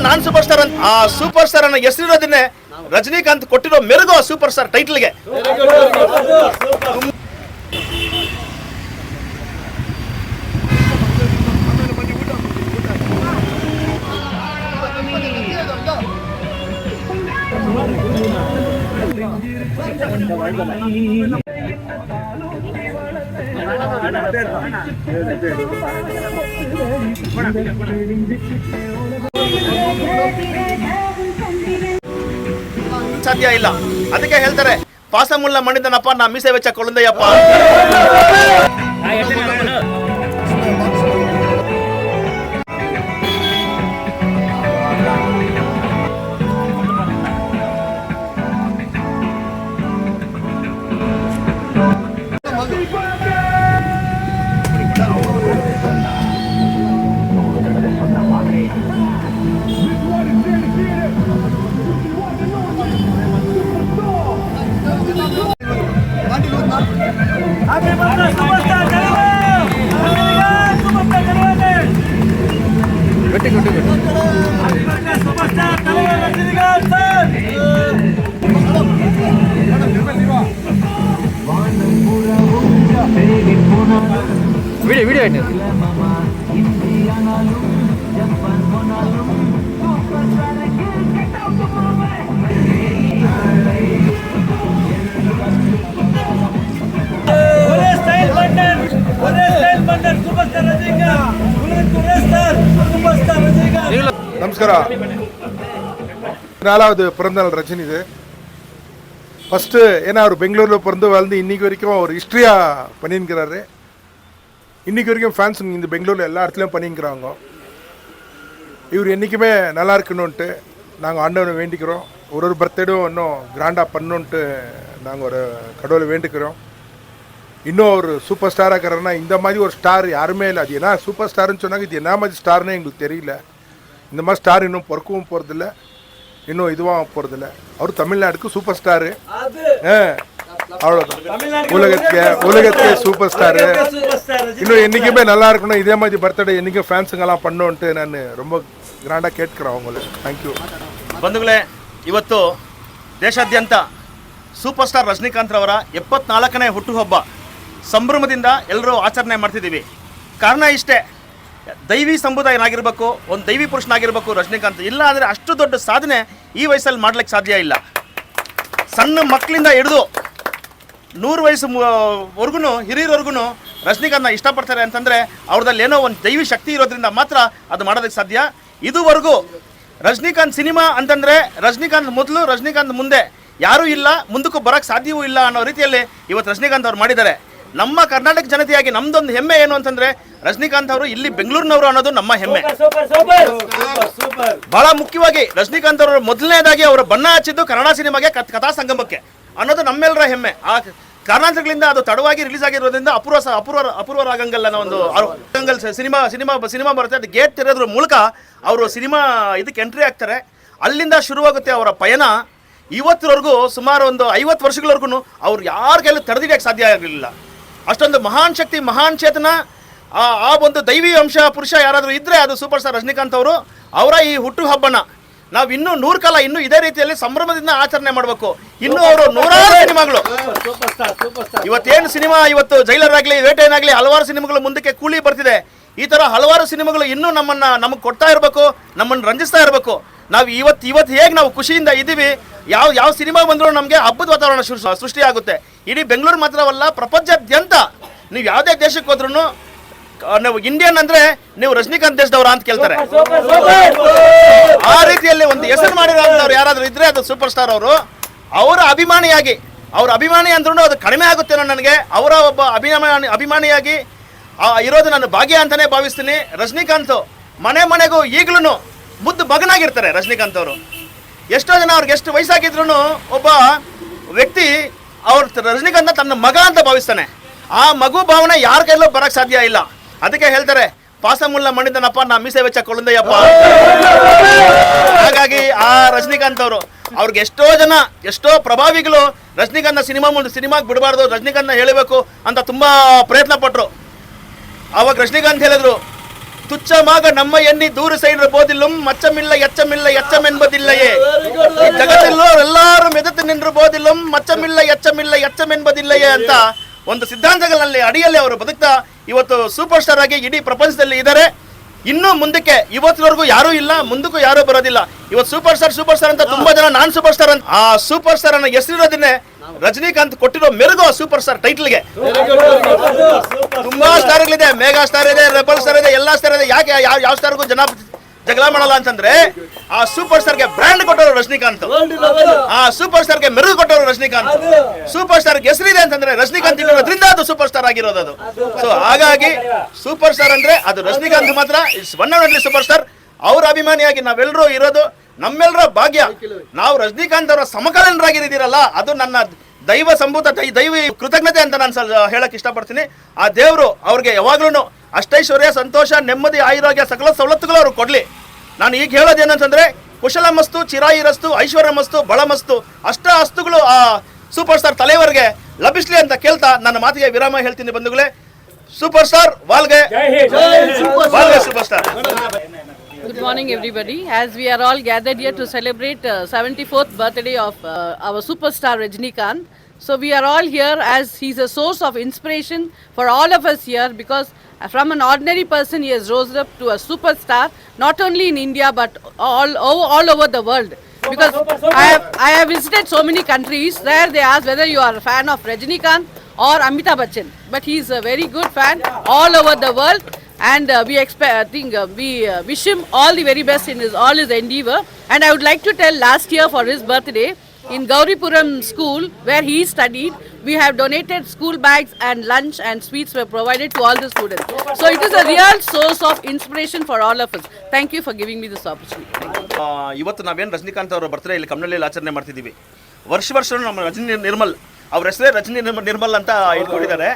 ನಾನ್ super star ಅಂತ ಆ super star ಅನ್ನ ಹೆಸರಿರೋದನ್ನೇ ರಜನಿಕಾಂತ್ ಕೊಟ್ಟಿರೋ ಮೆರುಗು ಸೂಪರ್ ಸ್ಟಾರ್ ಟೈಟಲ್ಗೆ. ಸಾಧ್ಯ ಇಲ್ಲ. ಅದಕ್ಕೆ ಹೇಳ್ತಾರೆ ಪಾಸಮುಲ್ಲ ಮಣಿದನಪ್ಪ ನಾ ಮೀಸೆ ವೆಚ್ಚ ಕೊಳ್ಳುಂದಯ್ಯಪ್ಪ. వీడియో நமஸ்கார. 4வது பிறந்தநாள் ரஜினி இது. ஃபஸ்ட்டு ஏன்னா அவர் பெங்களூரில் பிறந்து வளர்ந்து இன்றைக்கி வரைக்கும் அவர் ஹிஸ்ட்ரியாக பண்ணியிருக்கிறாரு. இன்றைக்கி வரைக்கும் ஃபேன்ஸ் இந்த பெங்களூரில் எல்லா இடத்துலையும் பண்ணிக்கிறாங்க. இவர் என்றைக்குமே நல்லா இருக்கணுன்ட்டு நாங்கள் ஆண்டவனை வேண்டிக்கிறோம். ஒரு பர்த்டேடும் இன்னும் கிராண்டாக பண்ணணுன்ட்டு நாங்கள் ஒரு கடவுளை வேண்டிக்கிறோம். இன்னும் ஒரு சூப்பர் ஸ்டாராக இருக்கிறன்னா இந்த மாதிரி ஒரு ஸ்டார் யாருமே இல்லை. அது என்ன சூப்பர் ஸ்டாருன்னு சொன்னாங்க, இது என்ன மாதிரி ஸ்டார்னே எங்களுக்கு தெரியல. இந்த மாதிரி ஸ்டார் இன்னும் பொறுக்கவும் போகிறதில்ல, இன்னும் இதுவாக போகிறதில்ல. அவர் தமிழ்நாடுக்கு சூப்பர் ஸ்டாரு, அவ்வளோதான். உலகத்துக்கே சூப்பர் ஸ்டாரு. இன்னும் என்றைக்குமே நல்லா இருக்கணும். இதே மாதிரி பர்த்டே என்றைக்கும் ஃபேன்ஸுங்கெல்லாம் பண்ணோன்ட்டு ನಾನು ரொம்ப ಗ್ರಾಂಡಾಗಿ ಕೇಳ್க்கிறேன் ಅವங்கள. Thank you. ಬಂಧುಗಳೇ, ಇವತ್ತು ದೇಶಾದ್ಯಂತ ಸೂಪರ್ ಸ್ಟಾರ್ ರಜನಿಕಾಂತ್ ಅವರ 74ನೇ ಹುಟ್ಟುಹಬ್ಬ ಸಂಭ್ರಮದಿಂದ ಎಲ್ಲರೂ ಆಚರಣೆ ಮಾಡ್ತಿದ್ದೀವಿ. ಕಾರಣ ಇಷ್ಟೇ, ದೈವಿ ಸಂಬುದಾಯನಾಗಿರಬೇಕು, ಒಂದು ದೈವಿ ಪುರುಷನಾಗಿರಬೇಕು ರಜನಿಕಾಂತ್. ಇಲ್ಲ ಅಂದರೆ ಅಷ್ಟು ದೊಡ್ಡ ಸಾಧನೆ ಈ ವಯಸ್ಸಲ್ಲಿ ಮಾಡ್ಲಿಕ್ಕೆ ಸಾಧ್ಯ ಇಲ್ಲ. ಸಣ್ಣ ಮಕ್ಕಳಿಂದ ಹಿಡಿದು 100 ವಯಸ್ಸುವರೆಗೂ ಹಿರಿಯರವರೆಗೂ ರಜನಿಕಾಂತ್ನ ಇಷ್ಟಪಡ್ತಾರೆ ಅಂತಂದರೆ ಅವ್ರದಲ್ಲಿ ಏನೋ ಒಂದು ದೈವಿ ಶಕ್ತಿ ಇರೋದ್ರಿಂದ ಮಾತ್ರ ಅದು ಮಾಡೋದಕ್ಕೆ ಸಾಧ್ಯ. ಇದುವರೆಗೂ ರಜನಿಕಾಂತ್ ಸಿನಿಮಾ ಅಂತಂದರೆ ರಜನಿಕಾಂತ್ ಮೊದಲು, ರಜನಿಕಾಂತ್ ಮುಂದೆ ಯಾರೂ ಇಲ್ಲ, ಮುಂದಕ್ಕೂ ಬರೋಕ್ಕೆ ಸಾಧ್ಯವೂ ಇಲ್ಲ ಅನ್ನೋ ರೀತಿಯಲ್ಲಿ ಇವತ್ತು ರಜನಿಕಾಂತ್ ಅವ್ರು ಮಾಡಿದ್ದಾರೆ. ನಮ್ಮ ಕರ್ನಾಟಕ ಜನತೆಯಾಗಿ ನಮ್ದೊಂದು ಹೆಮ್ಮೆ ಏನು ಅಂತಂದರೆ ರಜನಿಕಾಂತ್ ಅವರು ಇಲ್ಲಿ ಬೆಂಗಳೂರಿನವರು ಅನ್ನೋದು ನಮ್ಮ ಹೆಮ್ಮೆ. ಬಹಳ ಮುಖ್ಯವಾಗಿ ರಜನಿಕಾಂತ್ ಅವರು ಮೊದಲನೇದಾಗಿ ಅವರು ಬಣ್ಣ ಹಚ್ಚಿದ್ದು ಕನ್ನಡ ಸಿನಿಮಾಗೆ, ಕಥಾ ಸಂಗಮಕ್ಕೆ ಅನ್ನೋದು ನಮ್ಮೆಲ್ಲರ ಹೆಮ್ಮೆ. ಆ ಕಾರಣಾಂತರಗಳಿಂದ ಅದು ತಡವಾಗಿ ರಿಲೀಸ್ ಆಗಿರೋದ್ರಿಂದ ಅಪೂರ್ವ ರಾಗಂಗಲ್ ಅನ್ನೋ ಒಂದು ರಾಗಂಗಲ್ ಸಿನಿಮಾ ಬರುತ್ತೆ. ಅದು ಗೇಟ್ ತೆರೆಯೋದ್ರ ಮೂಲಕ ಅವರು ಸಿನಿಮಾ ಇದಕ್ಕೆ ಎಂಟ್ರಿ ಆಗ್ತಾರೆ. ಅಲ್ಲಿಂದ ಶುರುವಾಗುತ್ತೆ ಅವರ ಪಯಣ. ಇವತ್ತರವರೆಗೂ ಸುಮಾರು ಒಂದು 50 ವರ್ಷಗಳವರೆಗೂ ಅವ್ರು ಯಾರ ಕೈಲೂ ತಡೆದಿಡಕ್ಕೆ ಸಾಧ್ಯ ಆಗಿರಲಿಲ್ಲ. ಅಷ್ಟೊಂದು ಮಹಾನ್ ಶಕ್ತಿ, ಮಹಾನ್ ಚೇತನ, ಆ ಒಂದು ದೈವಿ ಅಂಶ ಪುರುಷ ಯಾರಾದರೂ ಇದ್ದರೆ ಅದು ಸೂಪರ್ ಸ್ಟಾರ್ ರಜನಿಕಾಂತ್ ಅವರು. ಅವರ ಈ ಹುಟ್ಟುಹಬ್ಬನ ನಾವು ಇನ್ನೂ 100 ಕಾಲ ಇನ್ನೂ ಇದೇ ರೀತಿಯಲ್ಲಿ ಸಂಭ್ರಮದಿಂದ ಆಚರಣೆ ಮಾಡಬೇಕು. ಇನ್ನೂ ಅವರು 100 ಸಿನಿಮಾಗಳು, ಇವತ್ತೇನು ಸಿನಿಮಾ, ಇವತ್ತು ಜೈಲರ್ ಆಗಲಿ, ವೇಟೆಯನ್ನಾಗಲಿ, ಹಲವಾರು ಸಿನಿಮಾಗಳು ಮುಂದಕ್ಕೆ ಕೂಲಿ ಬರ್ತಿದೆ. ಈ ಥರ ಹಲವಾರು ಸಿನಿಮಾಗಳು ಇನ್ನೂ ನಮಗೆ ಕೊಡ್ತಾ ಇರಬೇಕು, ನಮ್ಮನ್ನು ರಂಜಿಸ್ತಾ ಇರಬೇಕು. ನಾವು ಇವತ್ತು ಹೇಗೆ ನಾವು ಖುಷಿಯಿಂದ ಇದ್ದೀವಿ, ಯಾವ ಸಿನಿಮಾ ಬಂದರೂ ನಮಗೆ ಹಬ್ಬದ ವಾತಾವರಣ ಸೃಷ್ಟಿಯಾಗುತ್ತೆ. ಇಡೀ ಬೆಂಗಳೂರು ಮಾತ್ರವಲ್ಲ, ಪ್ರಪಂಚಾದ್ಯಂತ ನೀವು ಯಾವುದೇ ದೇಶಕ್ಕೆ ಹೋದ್ರೂ ನೀವು ಇಂಡಿಯನ್ ಅಂದರೆ ನೀವು ರಜನಿಕಾಂತ್ ದೇಶದವರ ಅಂತ ಕೇಳ್ತಾರೆ. ಆ ರೀತಿಯಲ್ಲಿ ಒಂದು ಹೆಸರು ಮಾಡಿರೋಂಥವ್ರು ಯಾರಾದರೂ ಇದ್ದರೆ ಅದು ಸೂಪರ್ ಸ್ಟಾರ್ ಅವರು. ಅವರ ಅಭಿಮಾನಿ ಅಂದ್ರೂ ಅದು ಕಡಿಮೆ ಆಗುತ್ತೇನೋ ನನಗೆ. ಅವರ ಒಬ್ಬ ಅಭಿಮಾನಿಯಾಗಿ ಇರೋದು ನಾನು ಭಾಗ್ಯ ಅಂತಲೇ ಭಾವಿಸ್ತೀನಿ. ರಜನಿಕಾಂತ್ ಮನೆಗೂ ಈಗಲೂ ಮುದ್ದು ಮಗನಾಗಿರ್ತಾರೆ ರಜನಿಕಾಂತ್ ಅವರು. ಎಷ್ಟೋ ಜನ ಅವ್ರಿಗೆ ಎಷ್ಟು ವಯಸ್ಸಾಗಿದ್ರು ಒಬ್ಬ ವ್ಯಕ್ತಿ ರಜನಿಕಾಂತ್ ತನ್ನ ಮಗ ಅಂತ ಭಾವಿಸ್ತಾನೆ. ಆ ಮಗು ಭಾವನೆ ಯಾರ ಕೈಲೂ ಬರೋಕ್ಕೆ ಸಾಧ್ಯ ಇಲ್ಲ. ಅದಕ್ಕೆ ಹೇಳ್ತಾರೆ ಪಾಸಮುಲ್ಲ ಮಣಿದನಪ್ಪ ನಾ ಮೀಸೆ ವೆಚ್ಚ ಕೊಳಂದಯ್ಯಪ್ಪ. ಹಾಗಾಗಿ ಆ ರಜನಿಕಾಂತ್ ಅವರು ಅವ್ರಿಗೆ ಎಷ್ಟೋ ಪ್ರಭಾವಿಗಳು ರಜನಿಕಾಂತ್ ಸಿನಿಮಾಗೆ ಬಿಡಬಾರ್ದು, ರಜನಿಕಾಂತ್ ಹೇಳಬೇಕು ಅಂತ ತುಂಬಾ ಪ್ರಯತ್ನ ಪಟ್ರು. ಅವಾಗ ರಜನಿಕಾಂತ್ ಹೇಳಿದ್ರು, ತುಚ್ಛமாக ನಮ್ಮ ಎಣ್ಣಿ ದೂರ ಸೈಡ್ ಬೋದಿಲ್ಲಂ ಮಚ್ಚಮಿಲ್ಲ ಎಚ್ಚಮೆನ್ಬದಿಲ್ಲಯೇ, ಈ ಜಗತ್ತಲ್ಲೂ ಎಲ್ಲಾರು ಮೆದತ್ತು ನಿಂದ್ರು ಬೋದಿಲ್ಲಂ ಮಚ್ಚಮಿಲ್ಲ ಎಚ್ಚಮೆನ್ಬದಿಲ್ಲಯೇ ಅಂತ ಒಂದು ಸಿದ್ಧಾಂತಗಳಲ್ಲಿ ಅಡಿಯಲ್ಲಿ ಅವರು ಬದುಕ್ತಾ ಇವತ್ತು ಸೂಪರ್ ಸ್ಟಾರ್ ಆಗಿ ಇಡೀ ಪ್ರಪಂಚದಲ್ಲಿ ಇದ್ದಾರೆ. ಇನ್ನೂ ಮುಂದಕ್ಕೆ ಇವತ್ತಿನವರೆಗೂ ಯಾರೂ ಇಲ್ಲ, ಮುಂದಕ್ಕೂ ಯಾರೂ ಬರೋದಿಲ್ಲ. ಇವತ್ತು ಸೂಪರ್ ಸ್ಟಾರ್ ಅಂತ ತುಂಬಾ ಜನ ನಾನ್ ಸೂಪರ್ ಸ್ಟಾರ್ ಅಂತ, ಆ ಸೂಪರ್ ಸ್ಟಾರ್ ಅನ್ನ ಹೆಸರಿರೋದನ್ನೇ ರಜನಿಕಾಂತ್ ಕೊಟ್ಟಿರೋ ಮೆರುಗು ಸೂಪರ್ ಸ್ಟಾರ್ ಟೈಟ್ಲ್ಗೆ. ತುಂಬಾ ಸ್ಟಾರ್ಗಳಿದೆ, ಮೆಗಾ ಸ್ಟಾರ್ ಇದೆ, ರೆಬಲ್ ಸ್ಟಾರ್ ಇದೆ, ಎಲ್ಲಾ ಸ್ಟಾರ್ ಇದೆ. ಯಾಕೆ ಯಾವ ಸ್ಟಾರ್ಗೂ ಜನ ಜಗಳ ಮಾಡಲ್ಲ ಅಂತಂದ್ರೆ ಆ ಸೂಪರ್ ಸ್ಟಾರ್ಗೆ ಬ್ರ್ಯಾಂಡ್ ಕೊಟ್ಟವರು ರಜನಿಕಾಂತ್, ಆ ಸೂಪರ್ ಸ್ಟಾರ್ಗೆ ಮೆರುಗು ಕೊಟ್ಟವರು ರಜನಿಕಾಂತ್. ಸೂಪರ್ ಸ್ಟಾರ್ಗೆ ಹೆಸರಿದೆ ಅಂತಂದ್ರೆ ರಜನಿಕಾಂತ್ ಇರೋದ್ರಿಂದ ಅದು ಸೂಪರ್ ಸ್ಟಾರ್ ಆಗಿರೋದು ಅದು. ಸೊ ಹಾಗಾಗಿ ಸೂಪರ್ ಸ್ಟಾರ್ ಅಂದ್ರೆ ಅದು ರಜನಿಕಾಂತ್ ಮಾತ್ರ, it's one and only super star. ಅವ್ರ ಅಭಿಮಾನಿಯಾಗಿ ನಾವೆಲ್ಲರೂ ಇರೋದು ನಮ್ಮೆಲ್ಲರ ಭಾಗ್ಯ. ನಾವು ರಜನಿಕಾಂತ್ ಅವರ ಸಮಕಾಲೀನರಾಗಿದ್ದೀರಲ್ಲ, ಅದು ನನ್ನ ದೈವ ಸಂಭೂತ ದೈವಿ ಕೃತಜ್ಞತೆ ಅಂತ ನಾನು ಹೇಳಕ್ ಇಷ್ಟಪಡ್ತೀನಿ. ಆ ದೇವರು ಅವ್ರಿಗೆ ಯಾವಾಗ್ಲೂ ಅಷ್ಟೈಶ್ವರ್ಯ, ಸಂತೋಷ, ನೆಮ್ಮದಿ, ಆಯುರೋಗ್ಯ ಸಕಲ ಸವಲತ್ತುಗಳು ಅವ್ರಿಗೆ ಕೊಡ್ಲಿ. ನಾನು ಈಗ ಹೇಳೋದೇನಂತಂದ್ರೆ ಕುಶಲ ಮಸ್ತು, ಚಿರಾಯಿರಸ್ತು, ಐಶ್ವರ್ಯ ಮಸ್ತು, ಬಳ ಮಸ್ತು, ಅಷ್ಟ ಅಸ್ತುಗಳು ಆ ಸೂಪರ್ ಸ್ಟಾರ್ ತಲೆವರೆಗೆ ಲಭಿಸ್ಲಿ ಅಂತ ಕೇಳ್ತಾ ನನ್ನ ಮಾತಿಗೆ ವಿರಾಮ ಹೇಳ್ತೀನಿ ಬಂಧುಗಳೇ. ಸೂಪರ್ ಸ್ಟಾರ್ ವಾಲ್ಗೆ, super star. Good morning, everybody. As we are all gathered here to celebrate 74th birthday of our superstar Rajinikanth. So we are all here as he's a source of inspiration for all of us here, because from an ordinary person he has rose up to a superstar, not only in India but all over the world. Because I have visited so many countries where they ask whether you are a fan of Rajinikanth or Amitabh Bachchan, but he is a very good fan all over the world. And we wish him all the very best in all his endeavor. And I would like to tell, last year for his birthday in Gauripuram school where he studied, we have donated school bags and lunch and sweets were provided to all the students. So it is a real source of inspiration for all of us. Thank you for giving me this opportunity. ಇವತ್ತು ನಾವೇನು ರಜನಿಕಾಂತ್ ಅವರ birthday ಇಲ್ಲಿ ಕಮ್ಮನಹಳ್ಳಿಯಲ್ಲಿ ಆಚರಣೆ ಮಾಡ್ತಿದ್ದೀವಿ. ವರ್ಷ ನಮ್ಮ ರಜನಿ ನಿರ್ಮಲ್ ಅವ್ರ ಹೆಸರೇ ರಜನಿ ನಿರ್ಮಲ್ ಅಂತ ಇಟ್ಕೊಂಡಿದ್ದಾರೆ.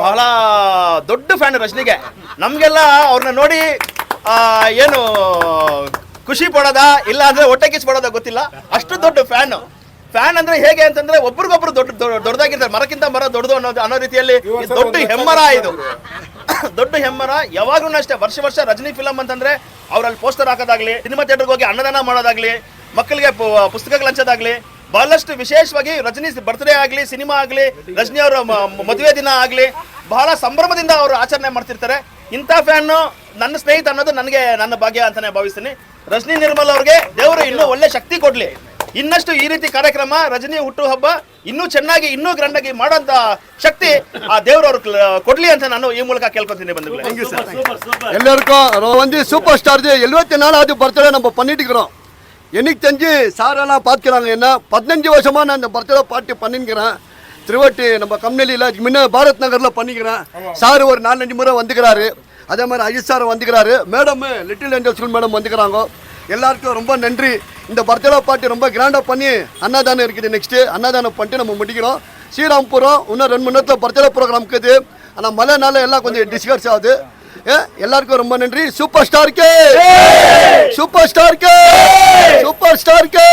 ಬಹಳ ದೊಡ್ಡ ಫ್ಯಾನ್ ರಜನಿಗೆ. ನಮಗೆಲ್ಲ ಅವ್ರನ್ನ ನೋಡಿ ಏನು ಖುಷಿ ಪಡೋದ ಇಲ್ಲ ಅಂದ್ರೆ ಹೊಟ್ಟೆ ಕಿಚ್ಚು ಪಡೋದ ಗೊತ್ತಿಲ್ಲ, ಅಷ್ಟು ದೊಡ್ಡ ಫ್ಯಾನ್ ಅಂದ್ರೆ ಹೇಗೆ ಅಂತಂದ್ರೆ ಒಬ್ರಿಗೊಬ್ರು ದೊಡ್ಡದಾಗಿರ್ತಾರೆ, ಮರಕ್ಕಿಂತ ಮರ ದೊಡ್ಡದು ಅನ್ನೋ ರೀತಿಯಲ್ಲಿ ದೊಡ್ಡ ಹೆಮ್ಮರ ಇದು. ದೊಡ್ಡ ಹೆಮ್ಮರ. ಯಾವಾಗ್ಲೂ ಅಷ್ಟೇ ವರ್ಷ ರಜನಿ ಫಿಲಂ ಅಂತಂದ್ರೆ ಅವ್ರಲ್ಲಿ ಪೋಸ್ಟರ್ ಹಾಕೋದಾಗ್ಲಿ, ಸಿನಿಮಾ ಥಿಯೇಟರ್ಗೆ ಹೋಗಿ ಅನ್ನದಾನ ಮಾಡೋದಾಗ್ಲಿ, ಮಕ್ಕಳಿಗೆ ಪುಸ್ತಕಗಳು ಹಂಚೋದಾಗ್ಲಿ, ಬಹಳಷ್ಟು ವಿಶೇಷವಾಗಿ ರಜನಿ ಬರ್ತ್ಡೇ ಆಗಲಿ, ಸಿನಿಮಾ ಆಗಲಿ, ರಜನಿ ಅವರ ಮದುವೆ ದಿನ ಆಗಲಿ ಬಹಳ ಸಂಭ್ರಮದಿಂದ ಅವರು ಆಚರಣೆ ಮಾಡ್ತಿರ್ತಾರೆ. ಇಂಥ ಫ್ಯಾನು ನನ್ನ ಸ್ನೇಹಿತ ಅನ್ನೋದು ನನಗೆ ನನ್ನ ಭಾಗ್ಯ ಅಂತಾನೆ ಭಾವಿಸ್ತೀನಿ. ರಜನಿ ನಿರ್ಮಲ್ ಅವ್ರಿಗೆ ದೇವರು ಇನ್ನೂ ಒಳ್ಳೆ ಶಕ್ತಿ ಕೊಡ್ಲಿ. ಇನ್ನಷ್ಟು ಈ ರೀತಿ ಕಾರ್ಯಕ್ರಮ ರಜನಿ ಹುಟ್ಟು ಹಬ್ಬ ಇನ್ನೂ ಚೆನ್ನಾಗಿ ಇನ್ನೂ ಗ್ರ್ಯಾಂಡ್ ಆಗಿ ಮಾಡೋಂಥ ಶಕ್ತಿ ಆ ದೇವರು ಅವ್ರು ಕೊಡ್ಲಿ ಅಂತ ನಾನು ಈ ಮೂಲಕ ಕೇಳ್ಕೊತೀನಿ ಬಂಧುಗಳೇ. எல்லாருக்கும் வந்து சூப்பர் ஸ்டார் 74வது பர்த்டே நம்ம பண்ணிட்டு இருக்கிறோம். எனக்கு தெரிஞ்சு சாரெல்லாம் பார்த்துக்கிறாங்க. என்ன 15 வருஷமாக நான் இந்த பர்த்டே பார்ட்டி பண்ணிக்கிறேன். திருவட்டி நம்ம கம்பெனியில் முன்ன பாரத் நகரில் பண்ணிக்கிறேன். சார் ஒரு 4-5 முறை வந்துக்கிறாரு. அதே மாதிரி அஜித் சார் வந்துக்கிறாரு. Madam little angel school madam வந்துக்கிறாங்க. எல்லாருக்கும் ரொம்ப நன்றி. இந்த பர்த்டே பார்ட்டி ரொம்ப கிராண்டாக பண்ணி அன்னதானம் இருக்குது. நெக்ஸ்ட்டு அன்னதானம் பண்ணிட்டு நம்ம முடிக்கிறோம். ஸ்ரீராம்புரம் இன்னும் 2 மணி நேரத்தில் பர்த்டே ப்ரோக்ராம் இருக்குது. ஆனால் மழைனால எல்லாம் கொஞ்சம் டிஸ்கர்ஸ் ஆகுது. எல்லாருக்கும் ரொம்ப நன்றி. Super Stark, super Stark, super Stark.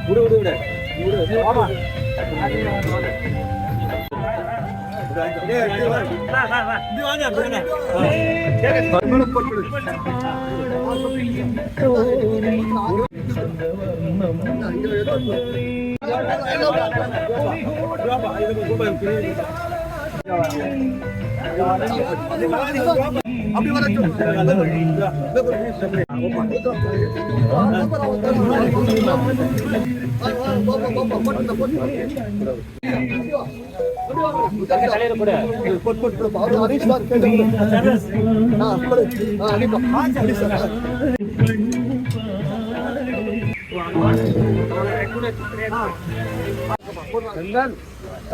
அப்படி வர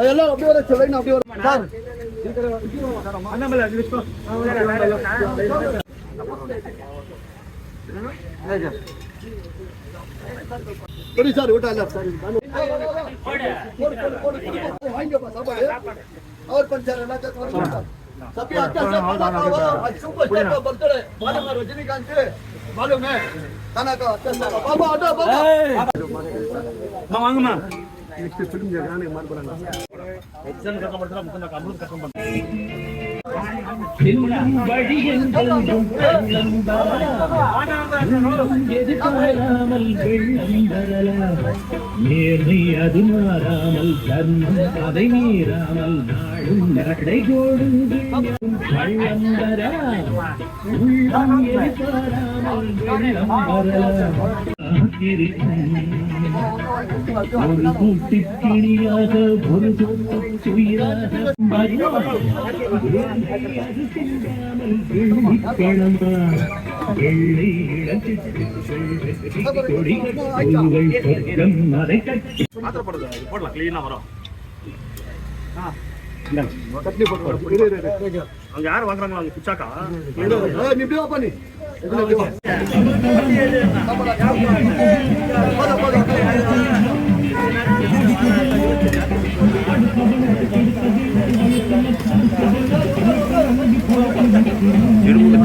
எல்லாம் அப்படி வர சொல்லுங்க அப்படி வர சார் சரி சார் விட்டா இல்ல சார் வாங்கிப்பா சாப்பாடு और पंचर है ना तो सभी अच्छा से आज सुपर स्टार बर्थडे मालूम है रजनीकांत के मालूम है खाना का अच्छा से बाबा आटा बाबा मांग मां नेक्स्ट फिल्म जगाने मार बनाना एग्जाम का मतलब मुझे अमृत कसम बन நேர்மை அது மாறாமல் தர்மம் அதை மீறாமல் நாடும் நடை கோடுங்கள் உள்ளம் எதிர்பாராமல் வெள்ளம் வரலாம் ஒரு கூட்டு கிளியாக ஒரு உயிராக பணமா வெள்ளை கொடி உங்கள் சொர்க்கம் அதை கட்டி போடலாம் கிளீனா வரும் அங்க யார் வாங்குறாங்களோ அவங்க பிச்சாக்கா நீ இப்படி வா பண்ணி இப்படி வா திரும்ப